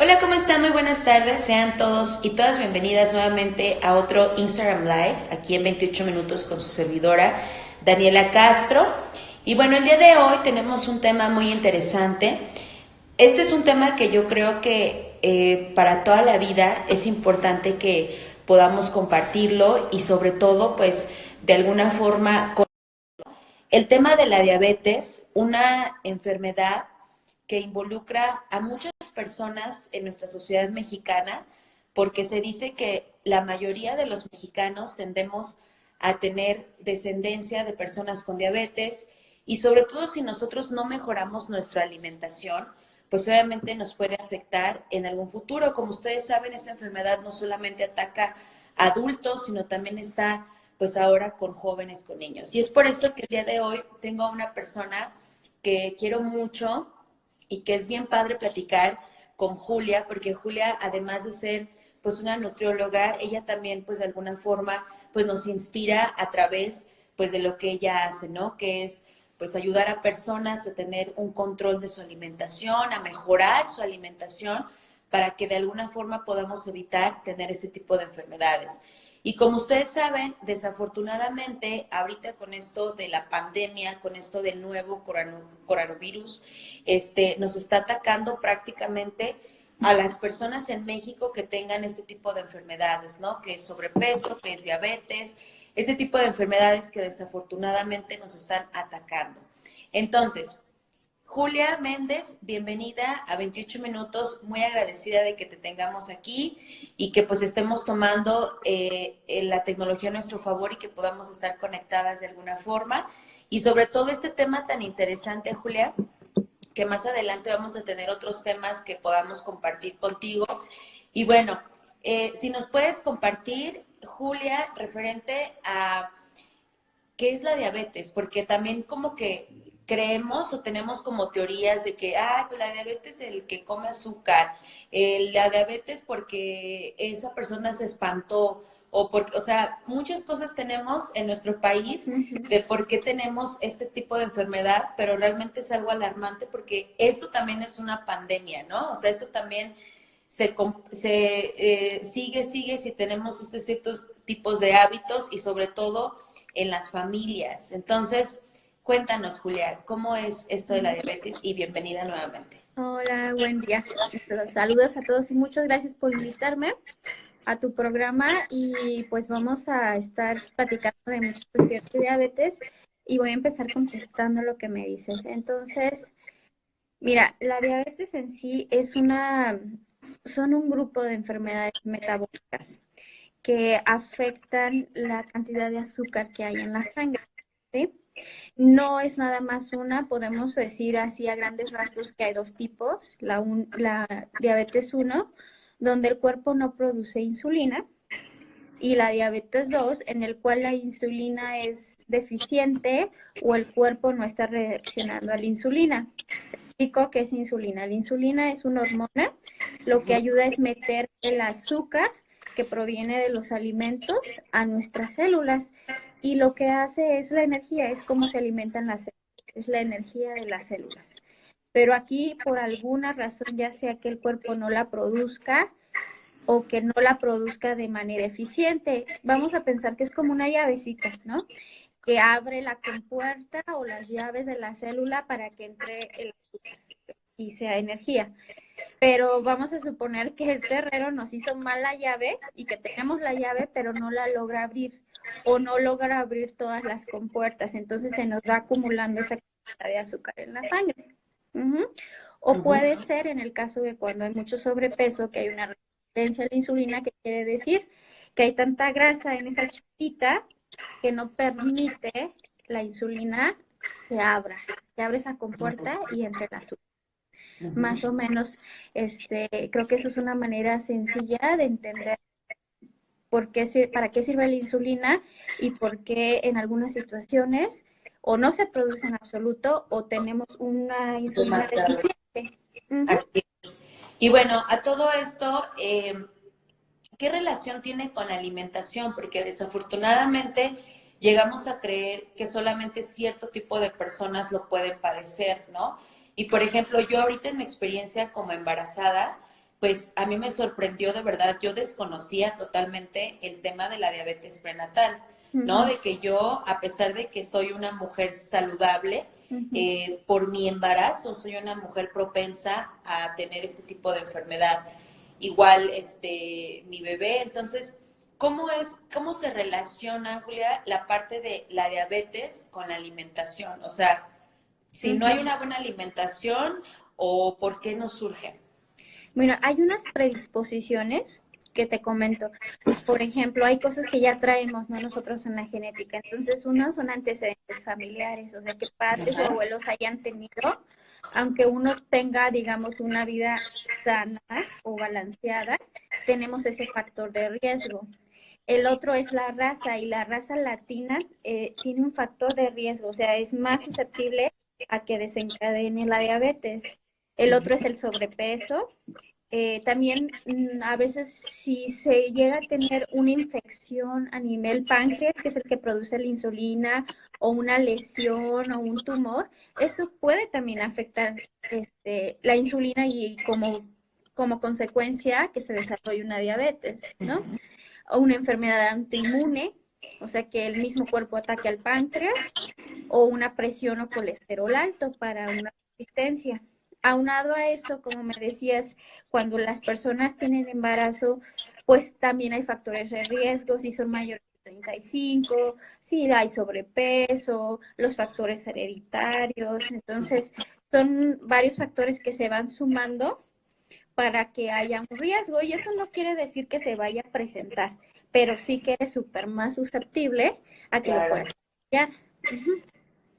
Hola, ¿cómo están? Muy buenas tardes. Sean todos y todas bienvenidas nuevamente a otro Instagram Live, aquí en 28 minutos con su servidora, Daniela Castro. Y bueno, el día de hoy tenemos un tema muy interesante. Este es un tema que yo creo que para toda la vida es importante que podamos compartirlo y sobre todo, pues, de alguna forma, el tema de la diabetes, una enfermedad que involucra a muchas personas en nuestra sociedad mexicana, porque se dice que la mayoría de los mexicanos tendemos a tener descendencia de personas con diabetes y sobre todo si nosotros no mejoramos nuestra alimentación, pues obviamente nos puede afectar en algún futuro. Como ustedes saben, esta enfermedad no solamente ataca a adultos, sino también está pues ahora con jóvenes, con niños. Y es por eso que el día de hoy tengo a una persona que quiero mucho y que es bien padre platicar con Julia, porque Julia, además de ser pues una nutrióloga, ella también pues de alguna forma pues nos inspira a través pues de lo que ella hace, ¿no? Que es pues ayudar a personas a tener un control de su alimentación, a mejorar su alimentación para que de alguna forma podamos evitar tener este tipo de enfermedades. Y como ustedes saben, desafortunadamente, ahorita con esto de la pandemia, con esto del nuevo coronavirus, nos está atacando prácticamente a las personas en México que tengan este tipo de enfermedades, ¿no? Que es sobrepeso, que es diabetes, ese tipo de enfermedades que desafortunadamente nos están atacando. Entonces, Julia Méndez, bienvenida a 28 minutos, muy agradecida de que te tengamos aquí y que pues estemos tomando la tecnología a nuestro favor y que podamos estar conectadas de alguna forma. Y sobre todo este tema tan interesante, Julia, que más adelante vamos a tener otros temas que podamos compartir contigo. Y bueno, si nos puedes compartir, Julia, referente a ¿qué es la diabetes? Porque también como que creemos o tenemos como teorías de que, pues la diabetes es el que come azúcar, la diabetes porque esa persona se espantó, o porque, o sea, muchas cosas tenemos en nuestro país Ujú. de por qué tenemos este tipo de enfermedad, pero realmente es algo alarmante porque esto también es una pandemia, ¿no? O sea, esto también sigue si tenemos estos ciertos tipos de hábitos y sobre todo en las familias. Entonces, cuéntanos, Julia, ¿cómo es esto de la diabetes? Y bienvenida nuevamente. Hola, buen día. Los saludos a todos y muchas gracias por invitarme a tu programa y pues vamos a estar platicando de muchas cuestiones de diabetes y voy a empezar contestando lo que me dices. Entonces, mira, la diabetes en sí son un grupo de enfermedades metabólicas que afectan la cantidad de azúcar que hay en la sangre, ¿sí? No es nada más una, podemos decir así a grandes rasgos que hay dos tipos, la diabetes uno, donde el cuerpo no produce insulina, y la diabetes 2, en el cual la insulina es deficiente o el cuerpo no está reaccionando a la insulina. Te explico qué es insulina. La insulina es una hormona, lo que ayuda es meter el azúcar que proviene de los alimentos a nuestras células y lo que hace es la energía, es cómo se alimentan las células, es la energía de las células. Pero aquí, por alguna razón, ya sea que el cuerpo no la produzca o que no la produzca de manera eficiente, vamos a pensar que es como una llavecita, ¿no? Que abre la compuerta o las llaves de la célula para que entre el azúcar y sea energía. Pero vamos a suponer que este herrero nos hizo mal la llave y que tenemos la llave, pero no la logra abrir o no logra abrir todas las compuertas. Entonces se nos va acumulando esa cantidad de azúcar en la sangre. Ujú. O Ujú. puede ser en el caso de cuando hay mucho sobrepeso, que hay una resistencia a la insulina, que quiere decir que hay tanta grasa en esa chapita que no permite la insulina que abra esa compuerta y entre el azúcar. Más o menos, creo que eso es una manera sencilla de entender para qué sirve la insulina y por qué en algunas situaciones o no se produce en absoluto o tenemos una insulina Demasiado. deficiente. Ujú. Así es. Y bueno, a todo esto, ¿qué relación tiene con la alimentación? Porque desafortunadamente llegamos a creer que solamente cierto tipo de personas lo pueden padecer, ¿no? Y por ejemplo, yo ahorita en mi experiencia como embarazada, pues a mí me sorprendió de verdad, yo desconocía totalmente el tema de la diabetes prenatal, ¿no? Ujú, De que yo, a pesar de que soy una mujer saludable, ujú. por mi embarazo soy una mujer propensa a tener este tipo de enfermedad. Igual, mi bebé, entonces, cómo se relaciona, Julia, la parte de la diabetes con la alimentación? O sea, si no hay Ujú. una buena alimentación, o por qué nos surge. Bueno, hay unas predisposiciones que te comento. Por ejemplo, hay cosas que ya traemos, ¿no? Nosotros en la genética. Entonces, uno son antecedentes familiares, o sea, que padres o Ajá. abuelos hayan tenido, aunque uno tenga, digamos, una vida sana o balanceada, tenemos ese factor de riesgo. El otro es la raza y la raza latina tiene un factor de riesgo, o sea, es más susceptible a que desencadene la diabetes. El otro es el sobrepeso. También a veces si se llega a tener una infección a nivel páncreas, que es el que produce la insulina, o una lesión o un tumor, eso puede también afectar la insulina y como consecuencia que se desarrolle una diabetes, ¿no? O una enfermedad autoinmune, o sea que el mismo cuerpo ataque al páncreas, o una presión o colesterol alto para una resistencia. Aunado a eso, como me decías, cuando las personas tienen embarazo, pues también hay factores de riesgo, si son mayores de 35, si hay sobrepeso, los factores hereditarios. Entonces, son varios factores que se van sumando para que haya un riesgo y eso no quiere decir que se vaya a presentar, pero sí que eres súper más susceptible a que lo Claro, puedas desarrollar. Ujú,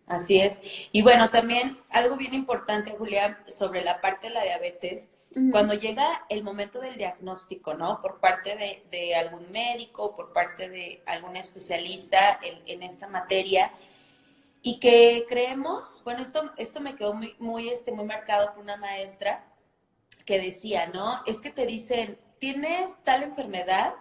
así es. Y bueno, también algo bien importante, Julia, sobre la parte de la diabetes, ujú, cuando llega el momento del diagnóstico, ¿no? Por parte de algún médico, por parte de algún especialista en esta materia, y que creemos, bueno, esto me quedó muy marcado por una maestra que decía, ¿no? Es que te dicen, tienes tal enfermedad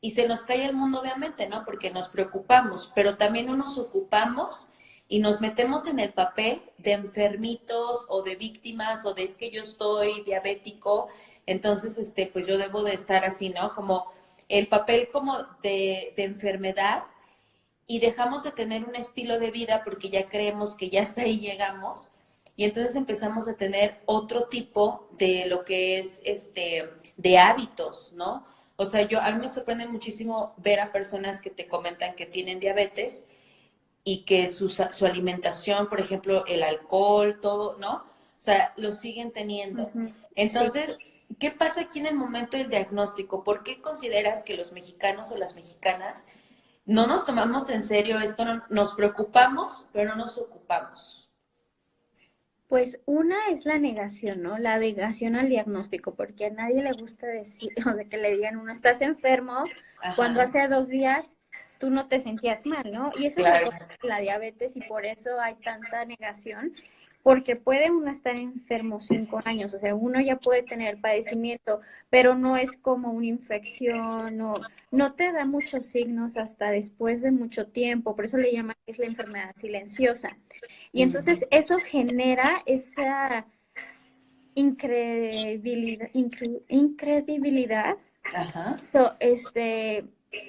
y se nos cae el mundo, obviamente, ¿no? Porque nos preocupamos, pero también no nos ocupamos y nos metemos en el papel de enfermitos o de víctimas o de es que yo estoy diabético, entonces, pues yo debo de estar así, ¿no? Como el papel como de enfermedad y dejamos de tener un estilo de vida porque ya creemos que ya hasta ahí llegamos y entonces empezamos a tener otro tipo de lo que es de hábitos, ¿no? O sea, a mí me sorprende muchísimo ver a personas que te comentan que tienen diabetes y que su alimentación, por ejemplo, el alcohol, todo, ¿no? O sea, lo siguen teniendo. ujú. Sí, Entonces, ¿qué pasa aquí en el momento del diagnóstico? ¿Por qué consideras que los mexicanos o las mexicanas no nos tomamos en serio esto? Nos preocupamos, pero no nos ocupamos. pues una es la negación, ¿no? La negación al diagnóstico, porque a nadie le gusta decir, o sea, que le digan uno, estás enfermo, cuando Ajá, hace 2 días tú no te sentías mal, ¿no? Y esa es la claro. cosa de la diabetes y por eso hay tanta negación, porque puede uno estar enfermo 5 años, o sea, uno ya puede tener padecimiento, pero no es como una infección, no te da muchos signos hasta después de mucho tiempo, por eso le llaman que es la enfermedad silenciosa. Y Ujú. entonces eso genera esa incredibilidad Ajá, so- este,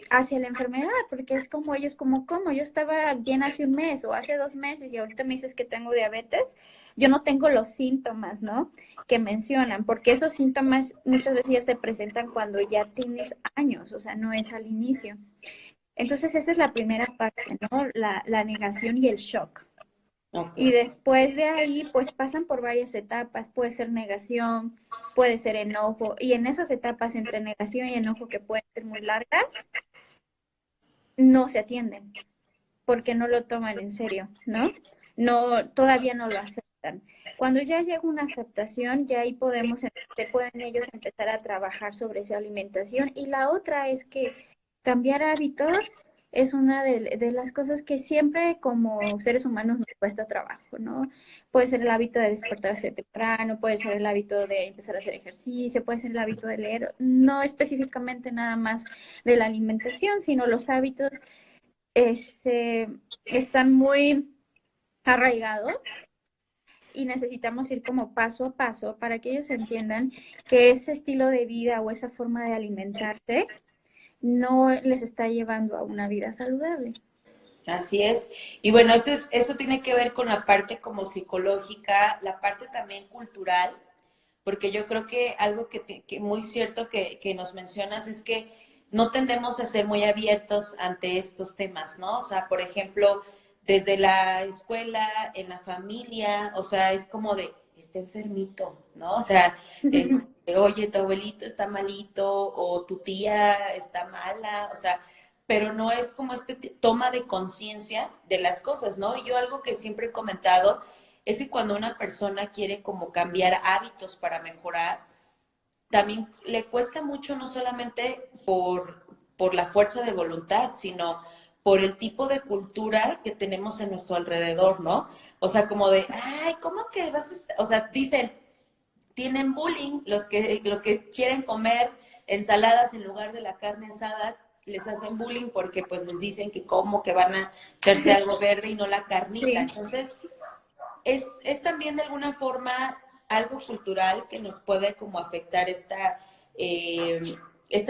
hacia la enfermedad, porque es como ellos, como, ¿cómo? Yo estaba bien hace un mes o hace 2 meses y ahorita me dices que tengo diabetes. Yo no tengo los síntomas, ¿no? Que mencionan, porque esos síntomas muchas veces ya se presentan cuando ya tienes años, o sea, no es al inicio. Entonces esa es la primera parte, ¿no? La negación y el shock. ok. Y después de ahí, pues pasan por varias etapas. Puede ser negación, puede ser enojo. Y en esas etapas entre negación y enojo, que pueden ser muy largas, no se atienden porque no lo toman en serio, ¿no? No, todavía no lo aceptan. Cuando ya llega una aceptación, ya ahí pueden ellos empezar a trabajar sobre su alimentación. Y la otra es que cambiar hábitos es una de las cosas que siempre como seres humanos nos cuesta trabajo, ¿no? Puede ser el hábito de despertarse temprano, puede ser el hábito de empezar a hacer ejercicio, puede ser el hábito de leer, no específicamente nada más de la alimentación, sino los hábitos este, están muy arraigados y necesitamos ir como paso a paso para que ellos entiendan que ese estilo de vida o esa forma de alimentarse no les está llevando a una vida saludable. Así es. Y bueno, eso tiene que ver con la parte como psicológica, la parte también cultural, porque yo creo que algo que muy cierto que nos mencionas es que no tendemos a ser muy abiertos ante estos temas, ¿no? O sea, por ejemplo, desde la escuela, en la familia, o sea, es como de, está enfermito, ¿no? O sea, oye, tu abuelito está malito o tu tía está mala, o sea, pero no es como toma de conciencia de las cosas, ¿no? Y yo algo que siempre he comentado es que cuando una persona quiere como cambiar hábitos para mejorar, también le cuesta mucho no solamente por la fuerza de voluntad, sino por el tipo de cultura que tenemos en nuestro alrededor, ¿no? O sea, como de, ay, ¿cómo que vas a estar? O sea, dicen, tienen bullying, los que quieren comer ensaladas en lugar de la carne asada, les hacen bullying porque pues les dicen que como que van a echarse algo verde y no la carnita. Sí. Entonces, es también de alguna forma algo cultural que nos puede como afectar esta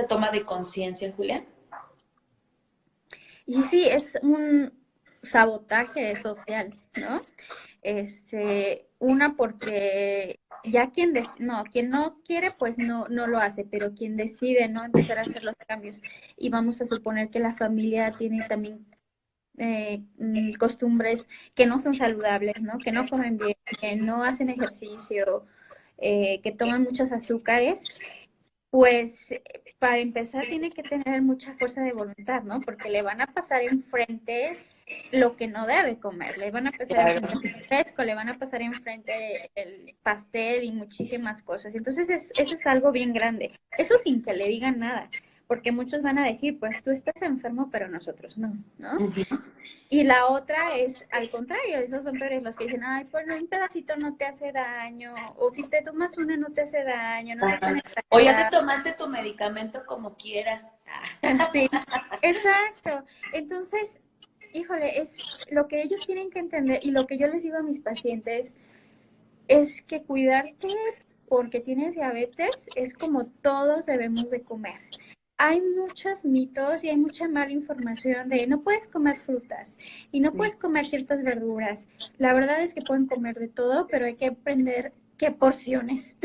toma de conciencia, Julia. Y sí, es un sabotaje social, ¿no? Una porque ya quien no quiere, pues no lo hace, pero quien decide no empezar a hacer los cambios. Y vamos a suponer que la familia tiene también costumbres que no son saludables, ¿no? Que no comen bien, que no hacen ejercicio, que toman muchos azúcares, pues para empezar tiene que tener mucha fuerza de voluntad, ¿no? Porque le van a pasar enfrente lo que no debe comer, le van a pasar Claro. enfrente el fresco, le van a pasar enfrente el pastel y muchísimas cosas. Entonces eso es algo bien grande. Eso sin que le digan nada, porque muchos van a decir, pues tú estás enfermo, pero nosotros no, ¿no? Ujú. Y la otra es al contrario, esos son peores los que dicen, ay, pues no, un pedacito no te hace daño, o si te tomas una no te hace daño, no seas tan Ajá. O ya te exagerado. tomaste tu medicamento como quiera. Sí, exacto. Entonces, híjole, es lo que ellos tienen que entender y lo que yo les digo a mis pacientes es que cuidarte porque tienes diabetes es como todos debemos de comer. Hay muchos mitos y hay mucha mala información de no puedes comer frutas y no Sí, puedes comer ciertas verduras. La verdad es que pueden comer de todo, pero hay que aprender qué porciones,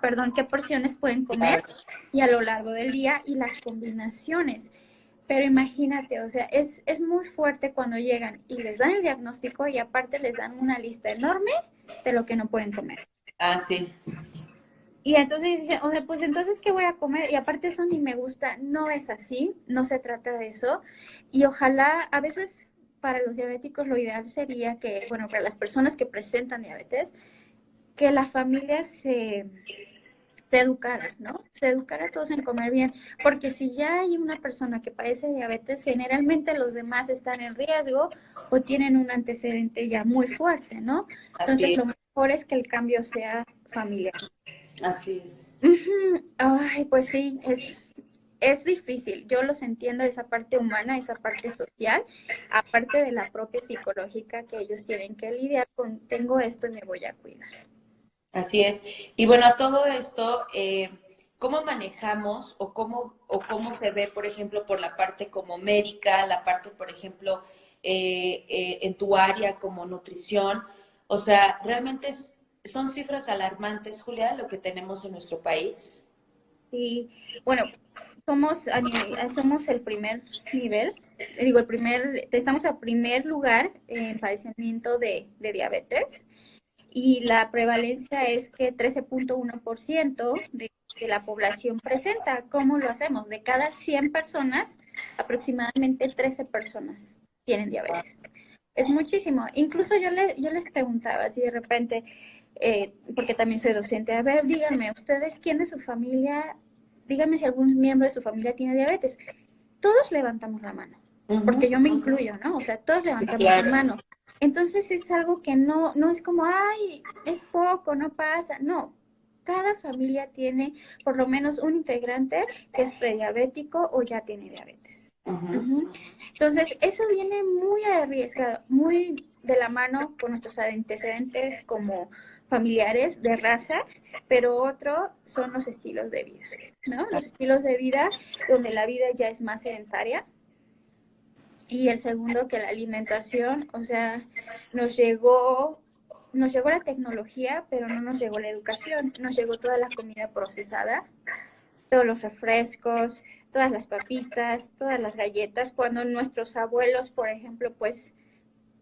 perdón, qué porciones pueden comer claro. y a lo largo del día y las combinaciones. Pero imagínate, o sea, es muy fuerte cuando llegan y les dan el diagnóstico y aparte les dan una lista enorme de lo que no pueden comer. Ah, sí. Y entonces dicen, o sea, pues entonces, ¿qué voy a comer? Y aparte eso ni me gusta, no es así, no se trata de eso. Y ojalá, a veces para los diabéticos lo ideal sería que, bueno, para las personas que presentan diabetes, que la familia se educara, ¿no? Se educara a todos en comer bien, porque si ya hay una persona que padece diabetes, generalmente los demás están en riesgo o tienen un antecedente ya muy fuerte, ¿no? Así Entonces es. lo mejor es que el cambio sea familiar. Así es. Ujú. Ay, pues sí, es difícil. Yo los entiendo, esa parte humana, esa parte social, aparte de la propia psicológica que ellos tienen que lidiar con, tengo esto y me voy a cuidar. Así es. Y bueno, a todo esto, ¿cómo manejamos o cómo se ve, por ejemplo, por la parte como médica, la parte, por ejemplo, en tu área como nutrición? O sea, realmente son cifras alarmantes, Julia, lo que tenemos en nuestro país. Sí, bueno, somos el primer nivel, digo, estamos a primer lugar en padecimiento de diabetes y la prevalencia es que 13.1% de la población presenta. ¿Cómo lo hacemos? De cada 100 personas, aproximadamente 13 personas tienen diabetes. Es muchísimo. Incluso yo les preguntaba si de repente, porque también soy docente, a ver, díganme, ustedes, ¿quién de su familia, díganme si algún miembro de su familia tiene diabetes? Todos levantamos la mano, porque Ujú. yo me incluyo, ¿no? O sea, todos Sí, levantamos la claro. mano. Entonces es algo que no es como, ay, es poco, no pasa. No, cada familia tiene por lo menos un integrante que es prediabético o ya tiene diabetes. Ujú. Ujú. Entonces, eso viene muy arriesgado, muy de la mano con nuestros antecedentes como familiares de raza, pero otro son los estilos de vida, ¿no? Los estilos de vida donde la vida ya es más sedentaria. Y el segundo, que la alimentación, o sea, nos llegó, nos llegó la tecnología, pero no nos llegó la educación, nos llegó toda la comida procesada, todos los refrescos, todas las papitas, todas las galletas, cuando nuestros abuelos, por ejemplo, pues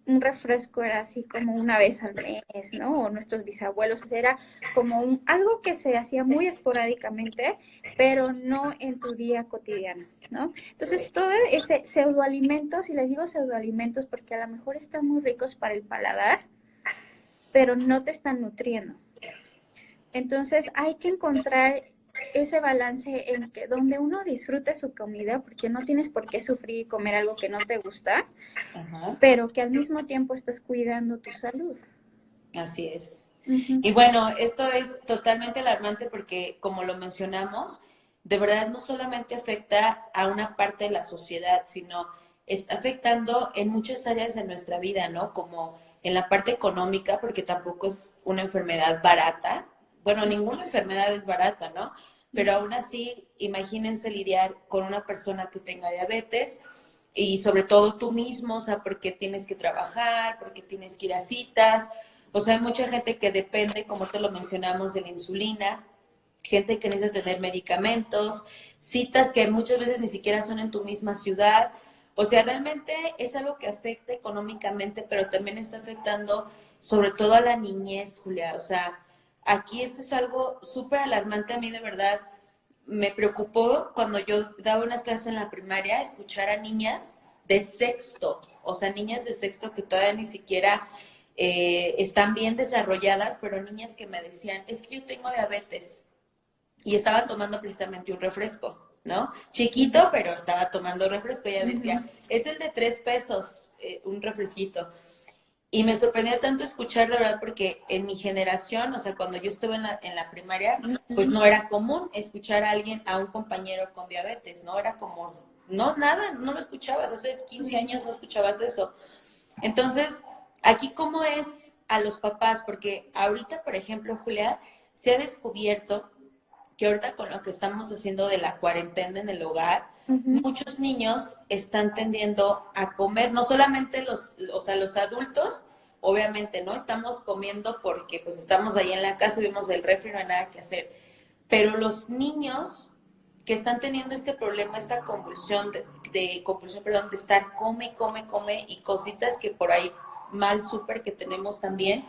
un refresco era así como una vez al mes, ¿no? O nuestros bisabuelos, o sea, era como algo que se hacía muy esporádicamente, pero no en tu día cotidiano, ¿no? Entonces, todo ese pseudoalimentos, y les digo pseudoalimentos porque a lo mejor están muy ricos para el paladar, pero no te están nutriendo. Entonces hay que encontrar ese balance en que donde uno disfrute su comida, porque no tienes por qué sufrir y comer algo que no te gusta, Ajá. pero que al mismo tiempo estás cuidando tu salud. Así es. Ujú, Y bueno, esto es totalmente alarmante porque, como lo mencionamos, de verdad no solamente afecta a una parte de la sociedad, sino está afectando en muchas áreas de nuestra vida, ¿no? Como en la parte económica, porque tampoco es una enfermedad barata. Bueno, ninguna enfermedad es barata, ¿no? Pero aún así, imagínense lidiar con una persona que tenga diabetes y sobre todo tú mismo, o sea, porque tienes que trabajar, porque tienes que ir a citas. O sea, hay mucha gente que depende, como te lo mencionamos, de la insulina, gente que necesita tener medicamentos, citas que muchas veces ni siquiera son en tu misma ciudad. O sea, realmente es algo que afecta económicamente, pero también está afectando sobre todo a la niñez, Julia. O sea, aquí esto es algo súper alarmante a mí, de verdad. Me preocupó cuando yo daba unas clases en la primaria, escuchar a niñas de sexto, o sea, niñas de sexto que todavía ni siquiera están bien desarrolladas, pero niñas que me decían, es que yo tengo diabetes y estaba tomando precisamente un refresco, ¿no? Chiquito, pero estaba tomando refresco. Ella decía, ujú, es el de 3 pesos, un refresquito. Y me sorprendía tanto escuchar, de verdad, porque en mi generación, o sea, cuando yo estuve en la primaria, pues ujú. no era común escuchar a alguien, a un compañero con diabetes, ¿no? Era como, no, nada, no lo escuchabas. Hace 15 años no escuchabas eso. Entonces, aquí cómo es a los papás, porque ahorita, por ejemplo, Julia, se ha descubierto que ahorita con lo que estamos haciendo de la cuarentena en el hogar, Ujú, muchos niños están tendiendo a comer, no solamente los, o sea, los adultos, obviamente, ¿no? Estamos comiendo porque pues estamos ahí en la casa, vemos el refri, no hay nada que hacer, pero los niños que están teniendo este problema, esta convulsión compulsión, perdón, de estar come, come, come y cositas que por ahí mal súper que tenemos también.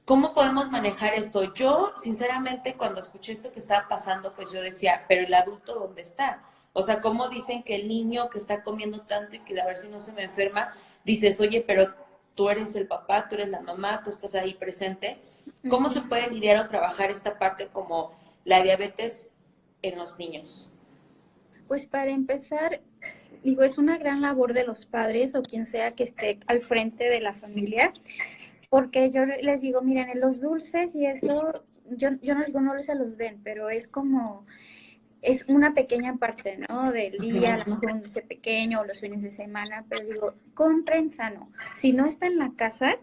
¿Cómo podemos manejar esto? Yo, sinceramente, cuando escuché esto que estaba pasando, pues yo decía, pero el adulto, ¿dónde está? O sea, ¿cómo dicen que el niño que está comiendo tanto y que a ver si no se me enferma, dices, oye, pero tú eres el papá, tú eres la mamá, tú estás ahí presente? ¿Cómo se ujú. puede lidiar o trabajar esta parte como la diabetes en los niños? Pues para empezar, digo, es una gran labor de los padres o quien sea que esté al frente de la familia, porque yo les digo, miren, en los dulces y eso, yo no les digo no se los den, pero es como es una pequeña parte, ¿no? Del día, a lo mejor un dulce pequeño o los fines de semana, pero digo, compren sano. Si no está en la casa,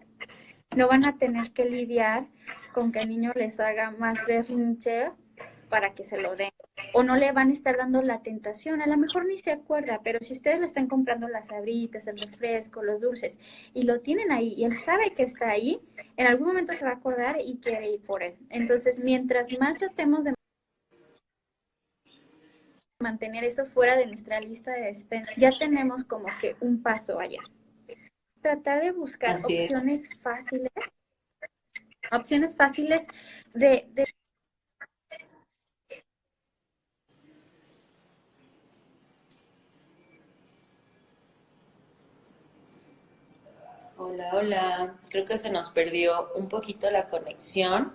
no van a tener que lidiar con que el niño les haga más berrinche para que se lo den. O no le van a estar dando la tentación. A lo mejor ni se acuerda, pero si ustedes le están comprando las sabritas, el refresco, los dulces, y lo tienen ahí, y él sabe que está ahí, en algún momento se va a acordar y quiere ir por él. Entonces, mientras más tratemos de mantener eso fuera de nuestra lista de despensa, ya tenemos como que un paso allá. Tratar de buscar Así es. opciones fáciles de Hola, hola. Creo que se nos perdió un poquito la conexión,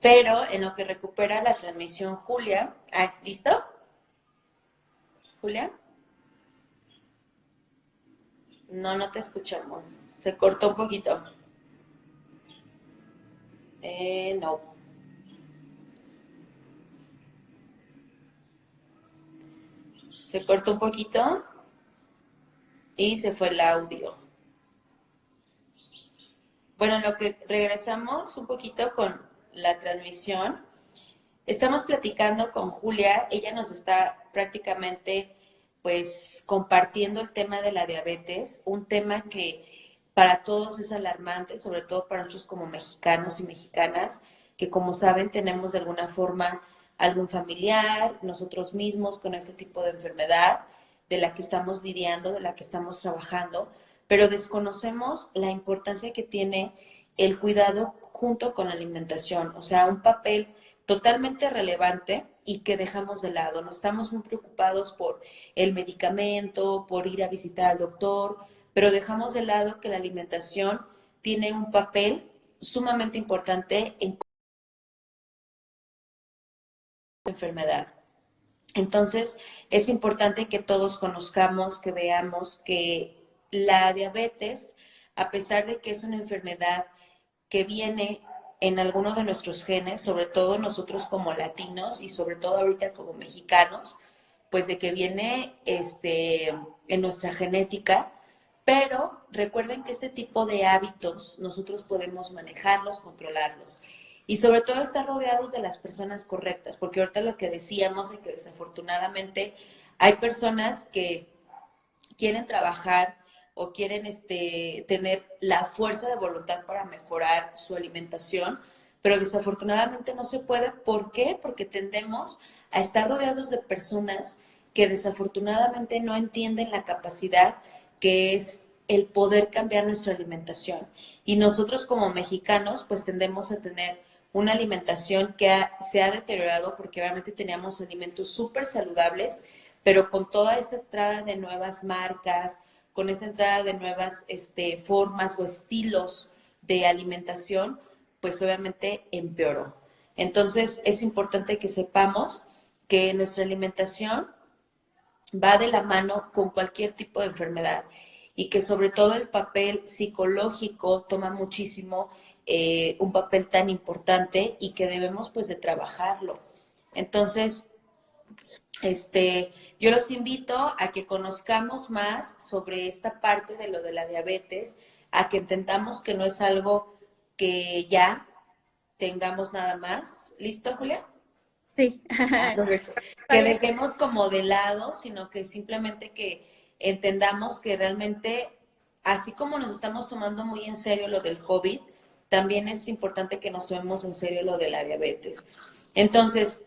pero en lo que recupera la transmisión Julia. Ah, ¿listo? Julia. No, no te escuchamos. Se cortó un poquito. No. Se cortó un poquito y se fue el audio. Bueno, en lo que regresamos un poquito con la transmisión, estamos platicando con Julia, ella nos está prácticamente pues compartiendo el tema de la diabetes, un tema que para todos es alarmante, sobre todo para nosotros como mexicanos y mexicanas, que como saben tenemos de alguna forma algún familiar, nosotros mismos con este tipo de enfermedad de la que estamos lidiando, de la que estamos trabajando, pero desconocemos la importancia que tiene el cuidado junto con la alimentación, o sea, un papel totalmente relevante y que dejamos de lado. No estamos muy preocupados por el medicamento, por ir a visitar al doctor, pero dejamos de lado que la alimentación tiene un papel sumamente importante en la enfermedad. Entonces, es importante que todos conozcamos, que veamos que la diabetes, a pesar de que es una enfermedad que viene en alguno de nuestros genes, sobre todo nosotros como latinos y sobre todo ahorita como mexicanos, pues de que viene en nuestra genética, pero recuerden que este tipo de hábitos nosotros podemos manejarlos, controlarlos y sobre todo estar rodeados de las personas correctas, porque ahorita lo que decíamos de que desafortunadamente hay personas que quieren trabajar o quieren tener la fuerza de voluntad para mejorar su alimentación, pero desafortunadamente no se puede. ¿Por qué? Porque tendemos a estar rodeados de personas que desafortunadamente no entienden la capacidad que es el poder cambiar nuestra alimentación. Y nosotros como mexicanos pues tendemos a tener una alimentación que se ha deteriorado porque obviamente teníamos alimentos súper saludables, pero con toda esta entrada de nuevas marcas, con esta entrada de nuevas formas o estilos de alimentación, pues obviamente empeoró. Entonces es importante que sepamos que nuestra alimentación va de la mano con cualquier tipo de enfermedad y que sobre todo el papel psicológico toma muchísimo, un papel tan importante y que debemos pues de trabajarlo. Entonces, yo los invito a que conozcamos más sobre esta parte de lo de la diabetes, a que entendamos que no es algo que ya tengamos nada más. ¿Listo, Julia? Sí. Perfecto. Que dejemos como de lado, sino que simplemente que entendamos que realmente, así como nos estamos tomando muy en serio lo del COVID, también es importante que nos tomemos en serio lo de la diabetes. Entonces,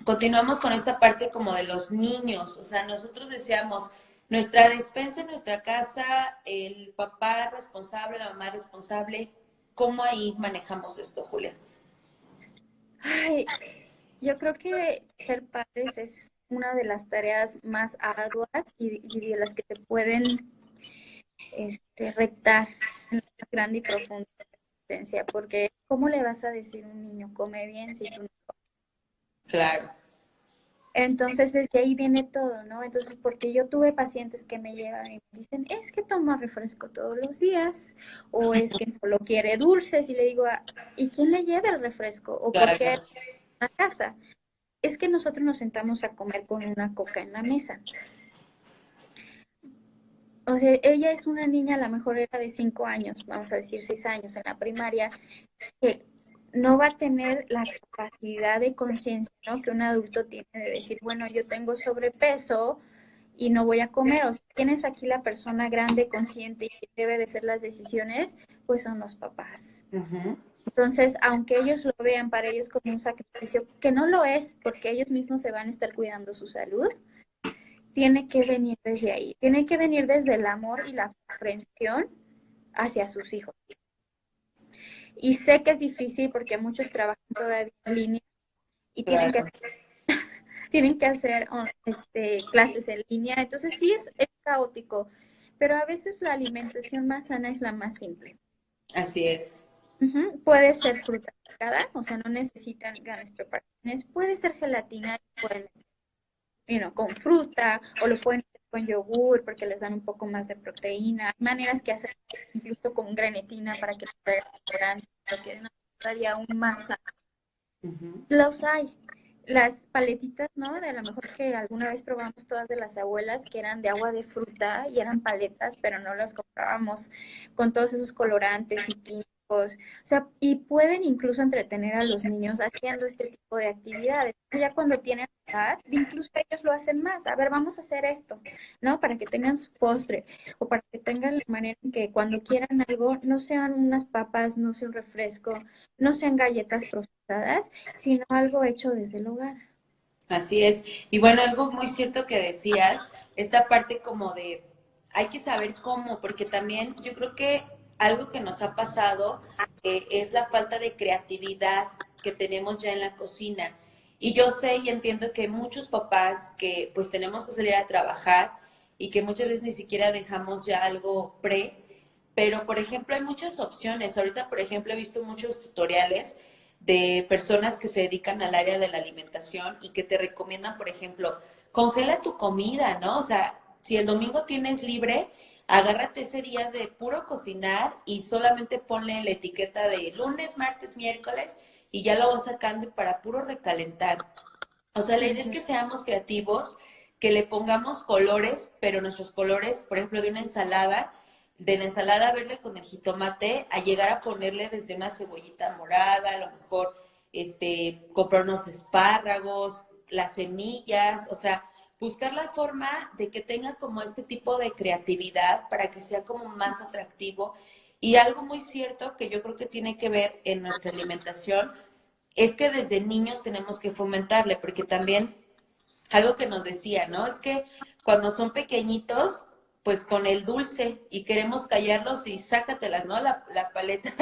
continuamos con esta parte como de los niños, o sea, nosotros decíamos, nuestra despensa en nuestra casa, el papá responsable, la mamá responsable, ¿cómo ahí manejamos esto, Julia? Ay, yo creo que ser padres es una de las tareas más arduas y de las que te pueden retar en la más grande y profunda existencia, porque ¿cómo le vas a decir a un niño come bien si tú no? Claro. Entonces, desde ahí viene todo, ¿no? Entonces, porque yo tuve pacientes que me llevan y me dicen, es que toma refresco todos los días, o es que solo quiere dulces, y le digo, "Ah, ¿y quién le lleva el refresco? ¿O por Claro, qué en la casa? Es que nosotros nos sentamos a comer con una coca en la mesa. O sea, ella es una niña, a lo mejor era de 5 años, vamos a decir 6 años en la primaria, que no va a tener la capacidad de conciencia, ¿no? Que un adulto tiene de decir, bueno, yo tengo sobrepeso y no voy a comer. O sea, ¿quién es aquí la persona grande, consciente y que debe de hacer las decisiones? Pues son los papás. uh-huh. Entonces, aunque ellos lo vean para ellos como un sacrificio, que no lo es, porque ellos mismos se van a estar cuidando su salud, tiene que venir desde ahí, tiene que venir desde el amor y la comprensión hacia sus hijos. Y sé que es difícil porque muchos trabajan todavía en línea y Claro. tienen que hacer clases en línea. Entonces sí es caótico, pero a veces la alimentación más sana es la más simple. Así es. Puede ser fruta picada, o sea, no necesitan grandes preparaciones. Puede ser gelatina, pueden, con fruta, o lo pueden hacer con yogur porque les dan un poco más de proteína. Hay maneras que hacer incluso con granetina para que los traigan restaurantes, lo quieren hacer todavía aún más sano. Uh-huh. Los hay. las paletitas, ¿no? De a lo mejor que alguna vez probamos todas de las abuelas que eran de agua de fruta y eran paletas, pero no las comprábamos con todos esos colorantes y químicos. O sea, y pueden incluso entretener a los niños haciendo este tipo de actividades. Ya cuando tienen edad, incluso ellos lo hacen más. A ver, vamos a hacer esto, ¿no? Para que tengan su postre o para que tengan la manera en que cuando quieran algo, no sean unas papas, no sea un refresco, no sean galletas procesadas, sino algo hecho desde el hogar. Así es. Y bueno, algo muy cierto que decías, esta parte como de hay que saber cómo, porque también yo creo que algo que nos ha pasado es la falta de creatividad que tenemos ya en la cocina. Y yo sé y entiendo que hay muchos papás que pues tenemos que salir a trabajar y que muchas veces ni siquiera dejamos ya algo pero por ejemplo hay muchas opciones. Ahorita, por ejemplo, he visto muchos tutoriales de personas que se dedican al área de la alimentación y que te recomiendan, por ejemplo, congela tu comida, ¿no? O sea, si el domingo tienes libre, agárrate ese día de puro cocinar y solamente ponle la etiqueta de lunes, martes, miércoles y ya lo vas sacando para puro recalentar. O sea, la idea es Ujú. que seamos creativos, que le pongamos colores, pero nuestros colores, por ejemplo, de la ensalada verde con el jitomate, a llegar a ponerle desde una cebollita morada, a lo mejor comprar unos espárragos, las semillas, o sea, buscar la forma de que tenga como este tipo de creatividad para que sea como más atractivo. Y algo muy cierto que yo creo que tiene que ver en nuestra alimentación es que desde niños tenemos que fomentarle, porque también algo que nos decía, ¿no? Es que cuando son pequeñitos, pues con el dulce y queremos callarlos y sácatelas, ¿no? La paleta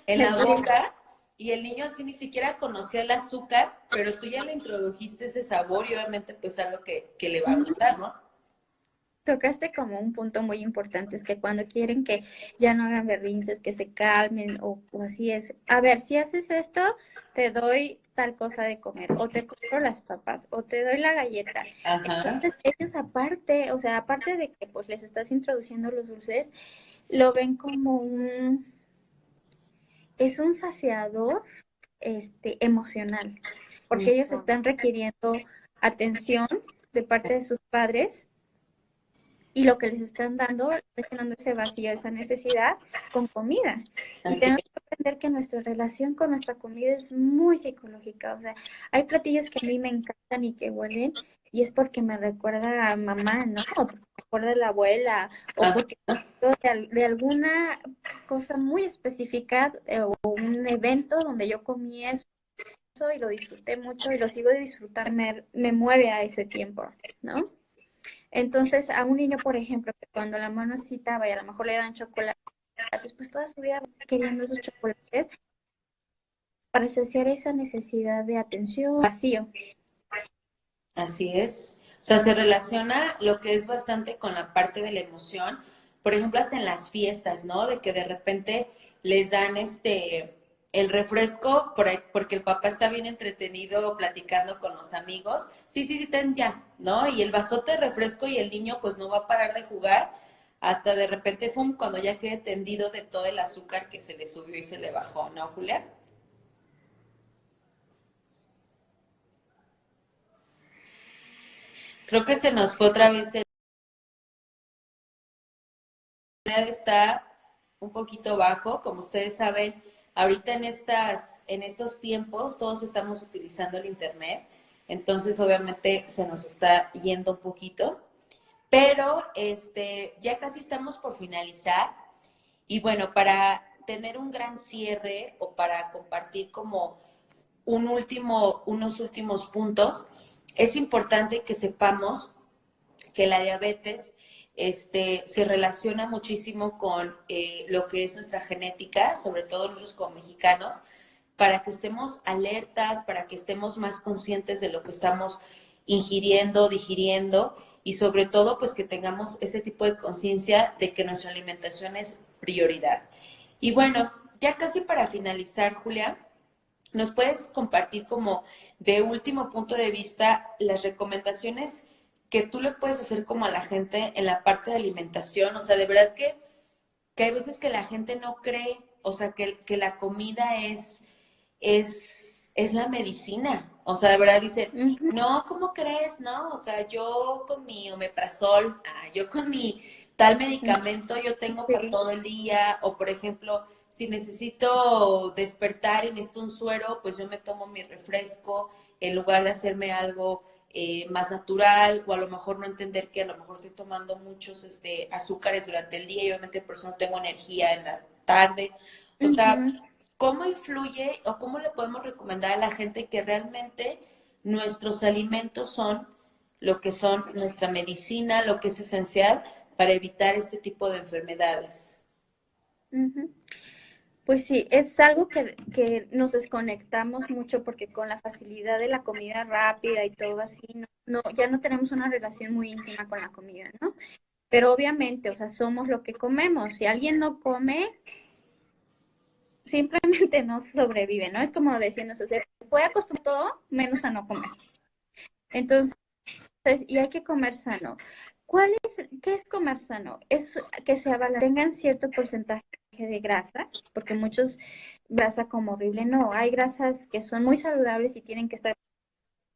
en la Sí. boca y el niño así ni siquiera conocía el azúcar, pero tú ya le introdujiste ese sabor y obviamente pues algo que le va a gustar, ¿no? Tocaste como un punto muy importante, es que cuando quieren que ya no hagan berrinches, que se calmen o así es. A ver, si haces esto, te doy tal cosa de comer, o te compro las papas, o te doy la galleta. Ajá, Entonces, ellos aparte, o sea, aparte de que pues les estás introduciendo los dulces, lo ven como es un saciador, emocional, porque ellos están requiriendo atención de parte de sus padres y lo que les están dando, está llenando ese vacío, esa necesidad con comida. Y así tenemos es. que aprender que nuestra relación con nuestra comida es muy psicológica. O sea, hay platillos que a mí me encantan y que huelen, y es porque me recuerda a mamá, ¿no? O porque me recuerda a la abuela, o Ajá. porque de alguna cosa muy específica o un evento donde yo comí eso y lo disfruté mucho y lo sigo de disfrutar, me mueve a ese tiempo, ¿no? Entonces, a un niño, por ejemplo, que cuando la mamá necesitaba y a lo mejor le dan chocolates, pues toda su vida va queriendo esos chocolates para saciar esa necesidad de atención, vacío. Así es. O sea, se relaciona lo que es bastante con la parte de la emoción. Por ejemplo, hasta en las fiestas, ¿no? De que de repente les dan el refresco porque el papá está bien entretenido platicando con los amigos. Sí, sí, sí, ten ya, ¿no? Y el vasote de refresco y el niño pues no va a parar de jugar hasta de repente, cuando ya quede tendido de todo el azúcar que se le subió y se le bajó, ¿no, Julia? Creo que se nos fue otra vez está un poquito bajo, como ustedes saben, ahorita en estos tiempos todos estamos utilizando el internet, entonces obviamente se nos está yendo un poquito, pero ya casi estamos por finalizar y bueno, para tener un gran cierre o para compartir como unos últimos puntos, es importante que sepamos que la diabetes se relaciona muchísimo con lo que es nuestra genética, sobre todo nosotros como mexicanos, para que estemos alertas, para que estemos más conscientes de lo que estamos ingiriendo, digiriendo y sobre todo pues que tengamos ese tipo de conciencia de que nuestra alimentación es prioridad. Y bueno, ya casi para finalizar, Julia, ¿nos puedes compartir como de último punto de vista las recomendaciones que tú le puedes hacer como a la gente en la parte de alimentación? O sea, de verdad que hay veces que la gente no cree, o sea, que la comida es la medicina. O sea, de verdad dicen, Ujú. no, ¿cómo crees? No, o sea, yo con mi omeprazol, yo con mi tal medicamento, yo tengo para Sí. todo el día, o por ejemplo, si necesito despertar y necesito un suero, pues yo me tomo mi refresco en lugar de hacerme algo más natural, o a lo mejor no entender que a lo mejor estoy tomando muchos azúcares durante el día y obviamente por eso no tengo energía en la tarde. O sea, Ujú. ¿cómo influye o cómo le podemos recomendar a la gente que realmente nuestros alimentos son lo que son nuestra medicina, lo que es esencial para evitar este tipo de enfermedades? Ujú. Pues sí, es algo que nos desconectamos mucho porque con la facilidad de la comida rápida y todo así, ya no tenemos una relación muy íntima con la comida, ¿no? Pero obviamente, o sea, somos lo que comemos. Si alguien no come, simplemente no sobrevive, ¿no? Es como decirnos, o sea, puede acostumbrar todo menos a no comer. Entonces, y hay que comer sano. ¿Qué es comer sano? Es que tengan cierto porcentaje de grasa, porque muchos grasa como horrible, no, hay grasas que son muy saludables y tienen que estar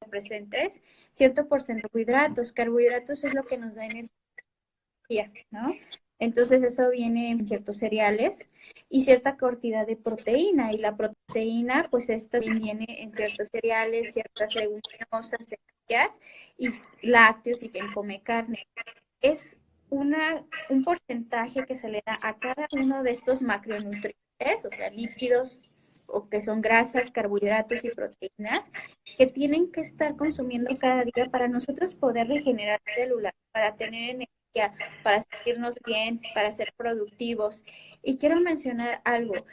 presentes, cierto porcentaje de carbohidratos es lo que nos da energía, ¿no? Entonces eso viene en ciertos cereales y cierta cantidad de proteína y la proteína pues esta también viene en ciertos cereales, ciertas leguminosas, semillas y lácteos y quien come carne. Es un porcentaje que se le da a cada uno de estos macronutrientes, o sea, lípidos, o que son grasas, carbohidratos y proteínas, que tienen que estar consumiendo cada día para nosotros poder regenerar células, para tener energía, para sentirnos bien, para ser productivos. Y quiero mencionar algo.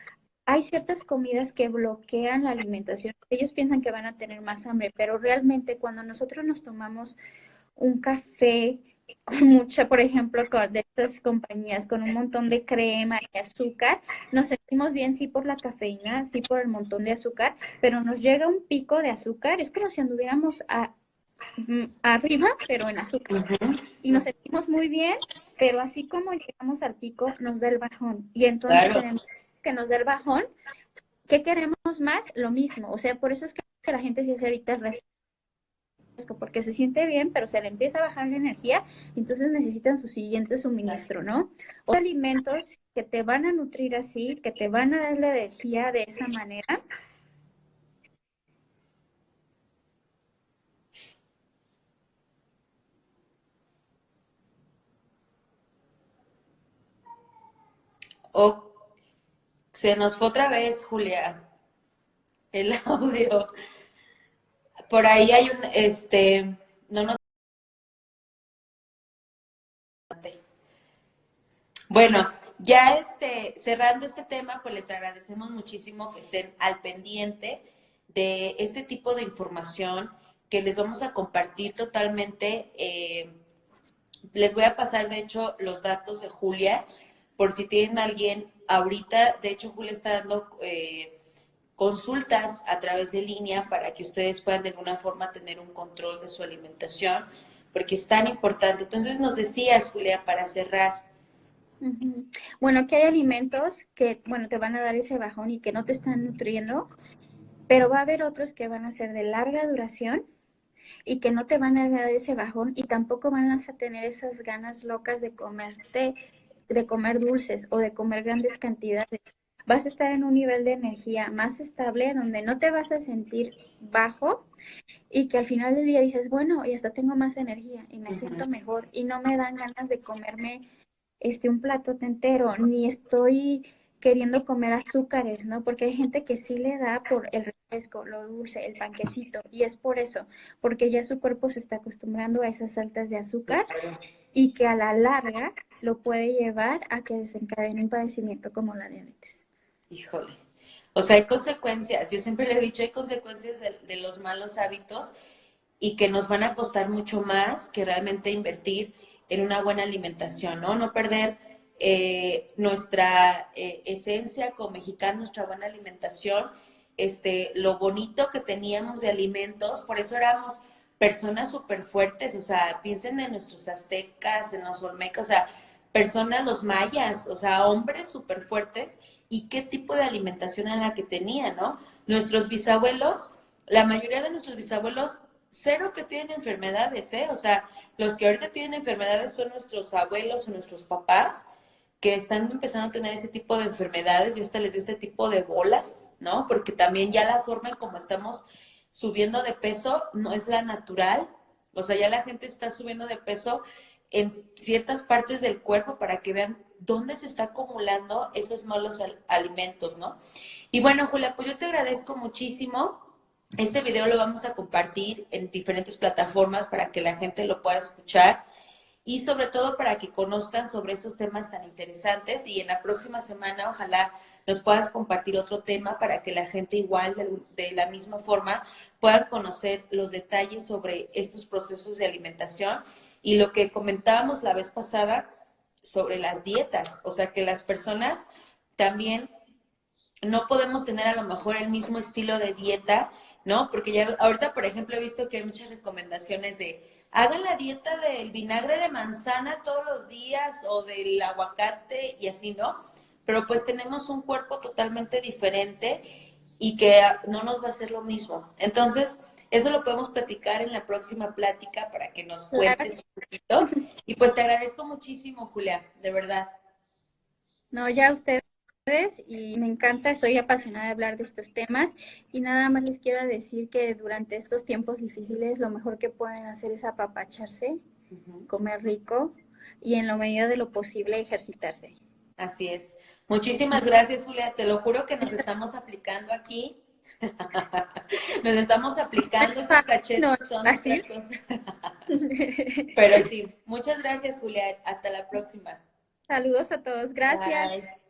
Hay ciertas comidas que bloquean la alimentación. Ellos piensan que van a tener más hambre, pero realmente cuando nosotros nos tomamos un café con mucha, por ejemplo, de estas compañías con un montón de crema y azúcar, nos sentimos bien, sí por la cafeína, sí por el montón de azúcar, pero nos llega un pico de azúcar, es como si anduviéramos arriba, pero en azúcar. Ujú. Y nos sentimos muy bien, pero así como llegamos al pico, nos da el bajón. Y entonces Claro. en el que nos da el bajón, ¿qué queremos más? Lo mismo. O sea, por eso es que la gente se hace adicta al porque se siente bien, pero se le empieza a bajar la energía, entonces necesitan su siguiente suministro, ¿no? O alimentos que te van a nutrir así, que te van a dar la energía de esa manera. O se nos fue otra vez, Julia, el audio. Por ahí hay no nos... Bueno, ya cerrando este tema, pues les agradecemos muchísimo que estén al pendiente de este tipo de información que les vamos a compartir totalmente. Les voy a pasar, de hecho, los datos de Julia, por si tienen alguien ahorita. De hecho, Julia está dando consultas a través de línea para que ustedes puedan de alguna forma tener un control de su alimentación, porque es tan importante. Entonces nos decías, Julia, para cerrar. Ujú. Bueno, que hay alimentos que, bueno, te van a dar ese bajón y que no te están nutriendo, pero va a haber otros que van a ser de larga duración y que no te van a dar ese bajón y tampoco van a tener esas ganas locas de comer dulces o de comer grandes cantidades. Vas a estar en un nivel de energía más estable donde no te vas a sentir bajo y que al final del día dices, bueno, y hasta tengo más energía y me siento mejor y no me dan ganas de comerme un plato entero, ni estoy queriendo comer azúcares, ¿no? Porque hay gente que sí le da por el refresco, lo dulce, el panquecito, y es por eso, porque ya su cuerpo se está acostumbrando a esas altas de azúcar y que a la larga lo puede llevar a que desencadene un padecimiento como la diabetes. Híjole. O sea, hay consecuencias. Yo siempre le he dicho, hay consecuencias de los malos hábitos y que nos van a costar mucho más que realmente invertir en una buena alimentación, ¿no? No perder nuestra esencia como mexicano, nuestra buena alimentación, lo bonito que teníamos de alimentos, por eso éramos personas súper fuertes, o sea, piensen en nuestros aztecas, en los olmecas, o sea, personas, los mayas, o sea, hombres súper fuertes, y qué tipo de alimentación era la que tenían, ¿no? Nuestros bisabuelos la mayoría de nuestros bisabuelos, cero que tienen enfermedades, ¿eh? O sea, los que ahorita tienen enfermedades son nuestros abuelos o nuestros papás, que están empezando a tener ese tipo de enfermedades, y hasta les dio ese tipo de bolas, ¿no? Porque también ya la forma en cómo estamos subiendo de peso no es la natural, o sea, ya la gente está subiendo de peso en ciertas partes del cuerpo para que vean dónde se está acumulando esos malos alimentos, ¿no? Y bueno, Julia, pues yo te agradezco muchísimo. Este video lo vamos a compartir en diferentes plataformas para que la gente lo pueda escuchar y sobre todo para que conozcan sobre esos temas tan interesantes, y en la próxima semana ojalá nos puedas compartir otro tema para que la gente igual de la misma forma puedan conocer los detalles sobre estos procesos de alimentación y lo que comentábamos la vez pasada sobre las dietas, o sea que las personas también no podemos tener a lo mejor el mismo estilo de dieta, ¿no? Porque ya ahorita, por ejemplo, he visto que hay muchas recomendaciones de hagan la dieta del vinagre de manzana todos los días o del aguacate y así, ¿no? Pero pues tenemos un cuerpo totalmente diferente y que no nos va a hacer lo mismo. Entonces, eso lo podemos platicar en la próxima plática para que nos Claro. cuentes un poquito. Y pues te agradezco muchísimo, Julia, de verdad. No, ya ustedes, y me encanta, soy apasionada de hablar de estos temas y nada más les quiero decir que durante estos tiempos difíciles lo mejor que pueden hacer es apapacharse, Ujú. comer rico y en la medida de lo posible ejercitarse. Así es. Muchísimas gracias, Julia. Te lo juro que nos estamos aplicando aquí. Nos estamos aplicando, esos No, cachetes son otra fácil. cosa. Pero sí, muchas gracias, Julia. Hasta la próxima. Saludos a todos, gracias. Bye.